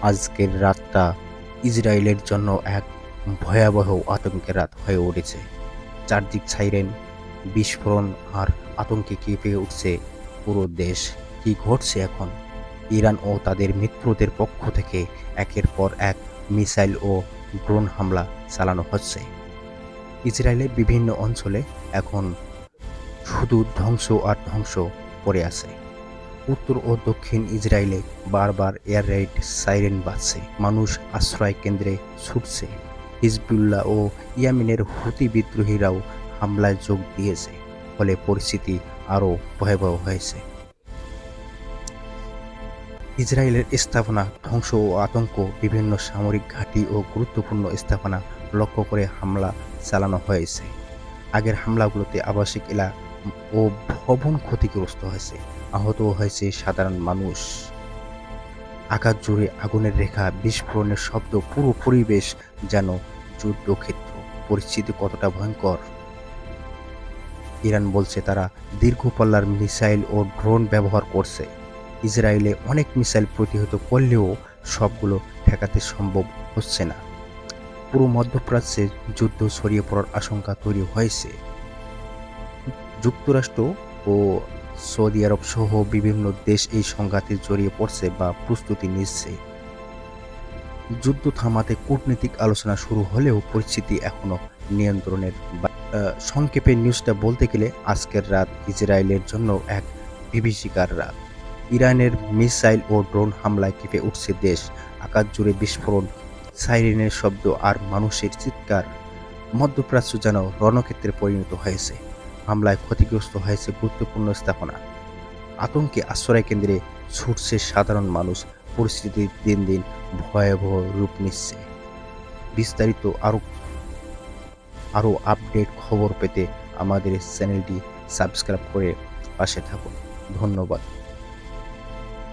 আজকের রাতটা ইসরায়েলের জন্য এক ভয়াবহ আতঙ্কের রাত হয়ে উঠেছে। চারদিক সাইরেন, বিস্ফোরণ আর আতঙ্কে কেঁপে উঠছে পুরো দেশ। কি ঘটছে এখন? ইরান ও তাদের মিত্রদের পক্ষ থেকে একের পর এক মিসাইল ও ড্রোন হামলা চালানো হচ্ছে। ইসরায়েলের বিভিন্ন অঞ্চলে এখন শুধু ধ্বংস আর ধ্বংস পড়ে আছে। উত্তর ও দক্ষিণ ইসরায়েলে বারবার এয়ার রেড সাইরেন বাজছে, মানুষ আশ্রয় কেন্দ্রে ছুটছে। হিজবুল্লাহ ও ইয়েমেনের হুতি বিদ্রোহীরাও হামলায় যোগ দিয়েছে, ফলে পরিস্থিতি আরও ভয়াবহ হয়েছে। ইসরায়েলের স্থাপনা ধ্বংস ও আতঙ্ক, বিভিন্ন সামরিক ঘাঁটি ও গুরুত্বপূর্ণ স্থাপনা লক্ষ্য করে হামলা চালানো হয়েছে। আগের হামলাগুলোতে আবাসিক এলাকা ও ভবন ক্ষতিগ্রস্ত হয়েছে, আহত হয়েছে সাধারণ মানুষ। আকাশ জুড়ে আগুনের রেখা, বিস্ফোরণের শব্দ, পুরো পরিবেশ যেন যুদ্ধক্ষেত্র। পরিস্থিতি কতটা ভয়ঙ্কর? ইরান বলছে তারা দীর্ঘপাল্লার মিসাইল ও ড্রোন ব্যবহার করছে। ইসরায়েলে অনেক মিসাইল প্রতিহত করলেও সবগুলো ঠেকাতে সম্ভব হচ্ছে না। পুরো মধ্যপ্রাচ্যে যুদ্ধ ছড়িয়ে পড়ার আশঙ্কা তৈরি হয়েছে। যুক্তরাষ্ট্র ও সৌদি আরব সহ বিভিন্ন দেশ এই সংঘাতে জড়িয়ে পড়ছে বা প্রস্তুতি নিচ্ছে। যুদ্ধ থামাতে কূটনৈতিক আলোচনা শুরু হলেও পরিস্থিতি এখনো নিয়ন্ত্রণের সংক্ষেপে নিউজটা বলতে গেলে আজকের রাত ইসরায়েলের জন্য এক বিভীষিকার রাত। ইরানের মিসাইল ও ড্রোন হামলায় কেঁপে উঠছে দেশ। আকাশ জুড়ে বিস্ফোরণ, সাইরেনের শব্দ আর মানুষের চিৎকার। মধ্যপ্রাচ্য যেন রণক্ষেত্রে পরিণত হয়েছে। হামলায় ক্ষতিগ্রস্ত হয়েছে গুরুত্বপূর্ণ স্থাপনা। আতঙ্কে আশ্রয় কেন্দ্রে ছুটছে সাধারণ মানুষ। পরিস্থিতি দিন দিন ভয়াবহ রূপ নিচ্ছে। বিস্তারিত আরও আপডেট খবর পেতে আমাদের চ্যানেলটি সাবস্ক্রাইব করে পাশে থাকুন। ধন্যবাদ।